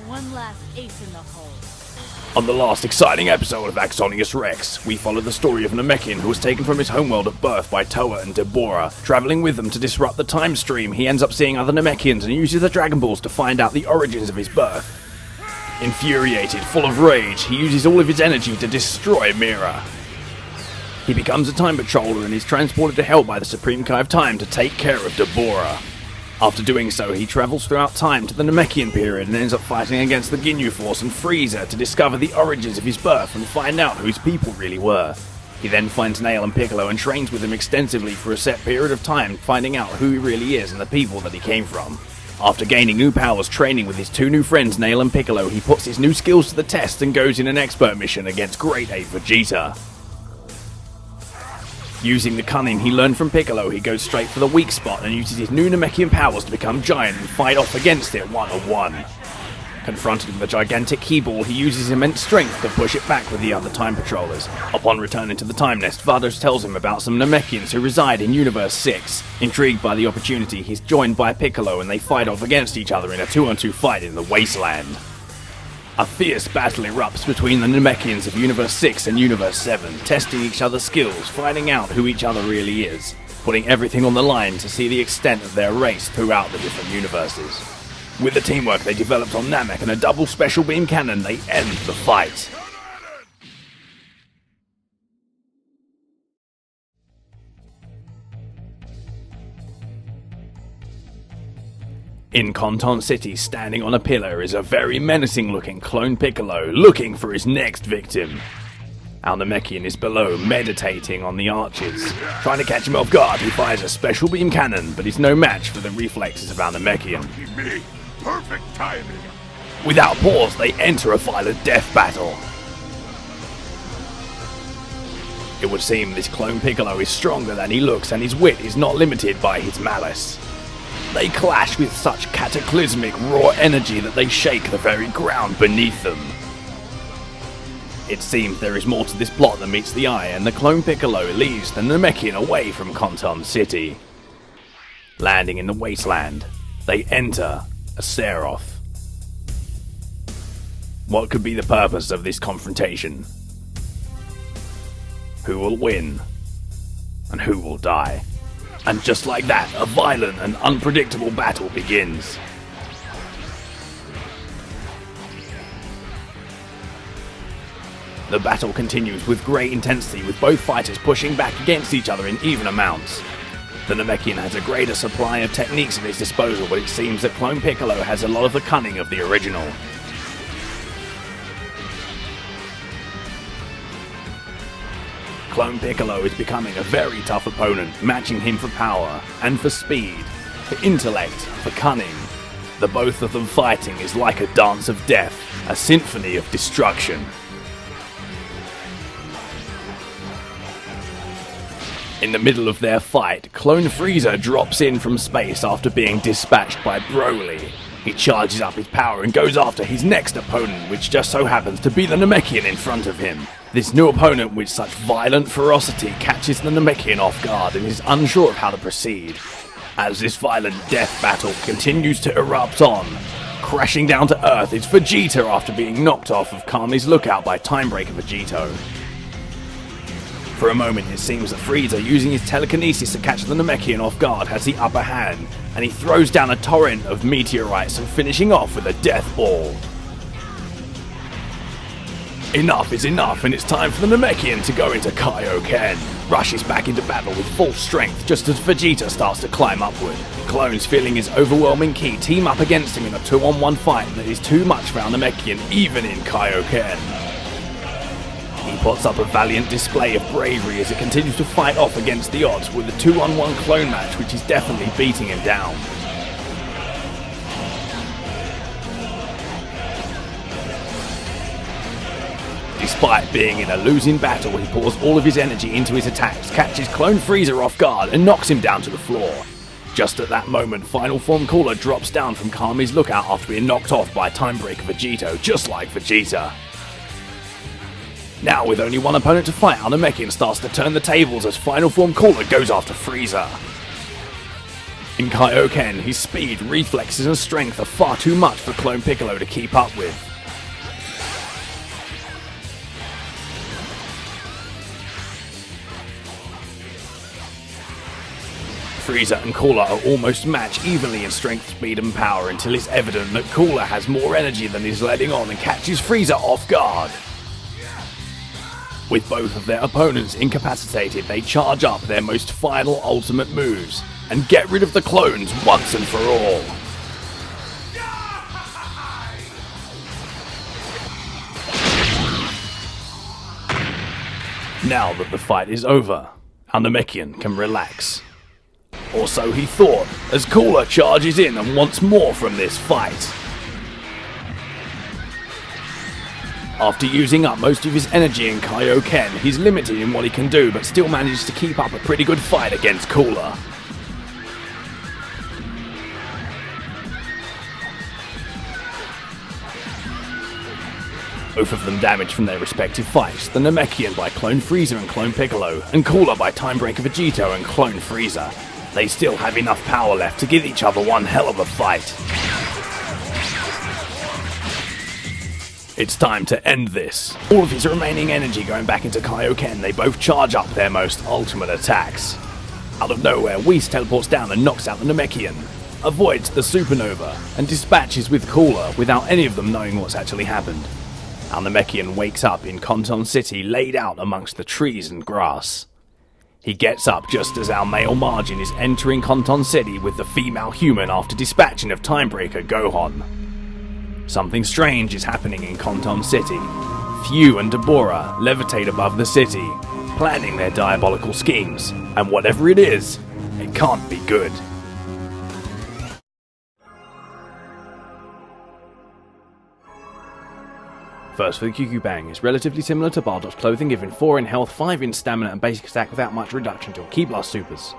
One last ace in the hole. On the last exciting episode of AxoniusRex, we follow the story of Namekian, who was taken from his homeworld at birth by Toa and Deborah. Traveling with them to disrupt the time stream, he ends up seeing other Namekians and uses the Dragon Balls to find out the origins of his birth. Infuriated, full of rage, he uses all of his energy to destroy Mira. He becomes a time patroller and is transported to Hell by the Supreme Kai of Time to take care of Deborah. After doing so, he travels throughout time to the Namekian period and ends up fighting against the Ginyu Force and Frieza to discover the origins of his birth and find out who his people really were. He then finds Nail and Piccolo and trains with them extensively for a set period of time, finding out who he really is and the people that he came from. After gaining new powers training with his two new friends Nail and Piccolo, he puts his new skills to the test and goes in an expert mission against Great Ape Vegeta. Using the cunning he learned from Piccolo, he goes straight for the weak spot and uses his new Namekian powers to become giant and fight off against it one-on-one. Confronted with a gigantic key ball, he uses immense strength to push it back with the other time patrollers. Upon returning to the Time Nest, Vados tells him about some Namekians who reside in Universe 6. Intrigued by the opportunity, he's joined by Piccolo and they fight off against each other in a 2-on-2 fight in the Wasteland. A fierce battle erupts between the Namekians of Universe 6 and Universe 7, testing each other's skills, finding out who each other really is, putting everything on the line to see the extent of their race throughout the different universes. With the teamwork they developed on Namek and a double special beam cannon, they end the fight. In Konton City, standing on a pillar, is a very menacing-looking clone Piccolo, looking for his next victim. Our Namekian is below, meditating on the arches. Trying to catch him off guard, he fires a special beam cannon, but he's no match for the reflexes of our Namekian. Perfect timing. Without pause, they enter a violent death battle. It would seem this clone Piccolo is stronger than he looks, and his wit is not limited by his malice. They clash with such cataclysmic raw energy that they shake the very ground beneath them. It seems there is more to this plot than meets the eye, and the clone Piccolo leads the Namekian away from Konton City. Landing in the Wasteland, they enter a Seraph. What could be the purpose of this confrontation? Who will win? And who will die? And just like that, a violent and unpredictable battle begins. The battle continues with great intensity, with both fighters pushing back against each other in even amounts. The Namekian has a greater supply of techniques at his disposal, but it seems that Clone Piccolo has a lot of the cunning of the original. Clone Piccolo is becoming a very tough opponent, matching him for power, and for speed, for intellect, for cunning. The both of them fighting is like a dance of death, a symphony of destruction. In the middle of their fight, Clone Frieza drops in from space after being dispatched by Broly. He charges up his power and goes after his next opponent, which just so happens to be the Namekian in front of him. This new opponent with such violent ferocity catches the Namekian off guard and is unsure of how to proceed. As this violent death battle continues to erupt on, crashing down to Earth is Vegeta after being knocked off of Kami's lookout by Timebreaker Vegito. For a moment it seems that Frieza, using his telekinesis to catch the Namekian off guard, has the upper hand, and he throws down a torrent of meteorites and finishing off with a death ball. Enough is enough, and it's time for the Namekian to go into kaioken. Rushes back into battle with full strength just as Vegeta starts to climb upward. Clones, feeling his overwhelming ki, team up against him in a 2-on-1 fight that is too much for our Namekian even in kaioken. He puts up a valiant display of bravery as it continues to fight off against the odds with a 2-on-1 clone match, which is definitely beating him down. Despite being in a losing battle, he pours all of his energy into his attacks, catches Clone Frieza off guard and knocks him down to the floor. Just at that moment, Final Form Cooler drops down from Kami's lookout after being knocked off by Timebreaker Vegito, just like Vegeta. Now, with only one opponent to fight, our Namekian starts to turn the tables as Final Form Cooler goes after Frieza. In Kaioken, his speed, reflexes and strength are far too much for clone Piccolo to keep up with. Frieza and Cooler are almost matched evenly in strength, speed and power until it's evident that Cooler has more energy than he's letting on and catches Frieza off guard. With both of their opponents incapacitated, they charge up their most final ultimate moves and get rid of the clones once and for all. Now that the fight is over, our Namekian can relax. Or so he thought, as Cooler charges in and wants more from this fight. After using up most of his energy in Kaioken, he's limited in what he can do but still manages to keep up a pretty good fight against Cooler. Both of them damaged from their respective fights, the Namekian by Clone Frieza and Clone Piccolo, and Cooler by Timebreaker Vegito and Clone Frieza. They still have enough power left to give each other one hell of a fight. It's time to end this. All of his remaining energy going back into Kaioken, they both charge up their most ultimate attacks. Out of nowhere, Whis teleports down and knocks out the Namekian, avoids the supernova, and dispatches with Cooler without any of them knowing what's actually happened. Our Namekian wakes up in Konton City, laid out amongst the trees and grass. He gets up just as our male Margin is entering Konton City with the female human after dispatching of Timebreaker Gohan. Something strange is happening in Konton City. Fu and Deborah levitate above the city, planning their diabolical schemes, and whatever it is, it can't be good. First for the QQ Bang, is relatively similar to Bardock's clothing, giving 4 in health, 5 in stamina and basic attack without much reduction to your Ki Blast supers.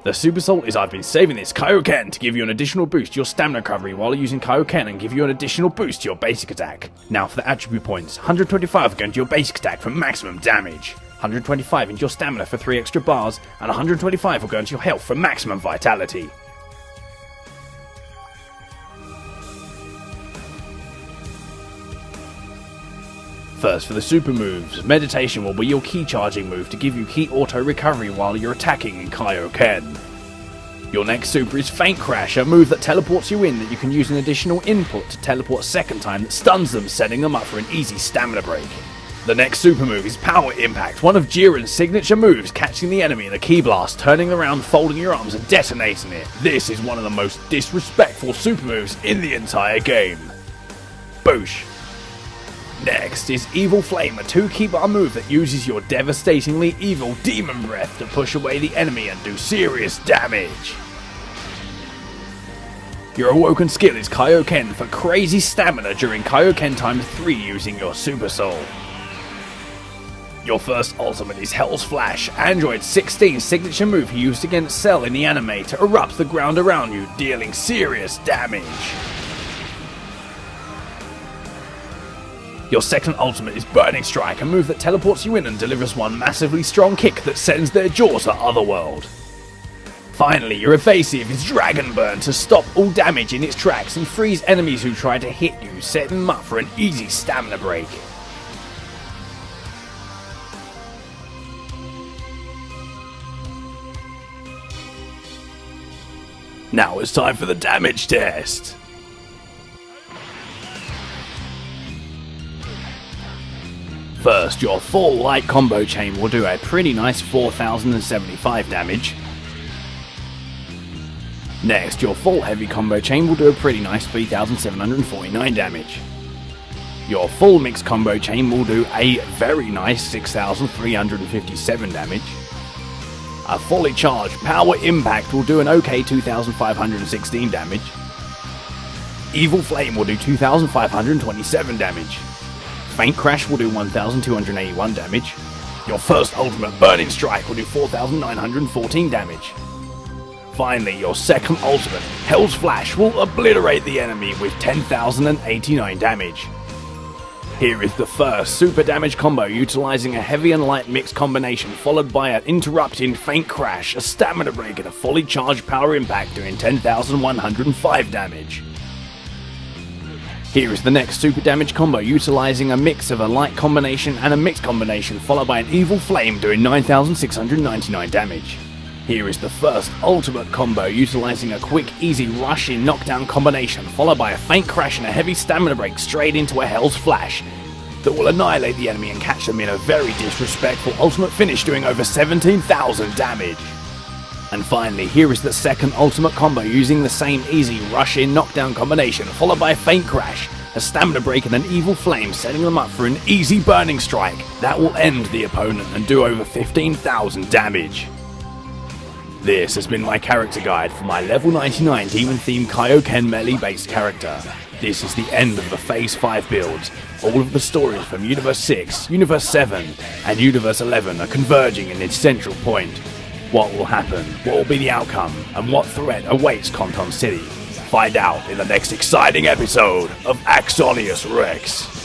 The Super Salt is I've been saving this Kaioken to give you an additional boost to your stamina recovery while using Kaioken and give you an additional boost to your basic attack. Now for the attribute points, 125 going to your basic attack for maximum damage, 125 into your stamina for 3 extra bars, and 125 will go into your health for maximum vitality. First for the super moves, Meditation will be your Ki charging move to give you Ki auto recovery while you're attacking in Kaioken. Your next super is Faint Crash, a move that teleports you in that you can use an additional input to teleport a second time that stuns them, setting them up for an easy stamina break. The next super move is Power Impact, one of Jiren's signature moves, catching the enemy in a Ki Blast, turning around, folding your arms and detonating it. This is one of the most disrespectful super moves in the entire game. Boosh. Next is Evil Flame, a 2 Ki bar move that uses your devastatingly evil demon breath to push away the enemy and do serious damage. Your awoken skill is Kaioken for crazy stamina during Kaioken times 3 using your Super Soul. Your first ultimate is Hell's Flash, Android 16's signature move he used against Cell in the anime to erupt the ground around you, dealing serious damage. Your second ultimate is Burning Strike, a move that teleports you in and delivers one massively strong kick that sends their jaw to Otherworld. Finally, your evasive is Dragon Burn to stop all damage in its tracks and freeze enemies who try to hit you, setting them up for an easy stamina break. Now it's time for the damage test. First, your full light combo chain will do a pretty nice 4075 damage. Next, your full heavy combo chain will do a pretty nice 3749 damage. Your full mixed combo chain will do a very nice 6357 damage. A fully charged power impact will do an okay 2516 damage. Evil Flame will do 2527 damage. Faint Crash will do 1281 damage. Your first ultimate Burning Strike will do 4914 damage. Finally, your second ultimate, Hell's Flash, will obliterate the enemy with 10,089 damage. Here is the first super damage combo utilizing a heavy and light mix combination followed by an interrupting faint crash, a stamina break and a fully charged power impact doing 10,105 damage. Here is the next super damage combo utilizing a mix of a light combination and a mixed combination followed by an evil flame doing 9,699 damage. Here is the first ultimate combo utilizing a quick, easy rush-in knockdown combination followed by a faint crash and a heavy stamina break straight into a Hell's Flash that will annihilate the enemy and catch them in a very disrespectful ultimate finish doing over 17,000 damage. And finally, here is the second ultimate combo using the same easy rush-in knockdown combination followed by a faint crash, a stamina break and an evil flame setting them up for an easy burning strike that will end the opponent and do over 15,000 damage. This has been my character guide for my level 99 demon-themed kaioken melee-based character. This is the end of the Phase 5 builds. All of the stories from Universe 6, Universe 7, and Universe 11 are converging in its central point. What will happen, what will be the outcome, and what threat awaits Konton City? Find out in the next exciting episode of AxoniusRex.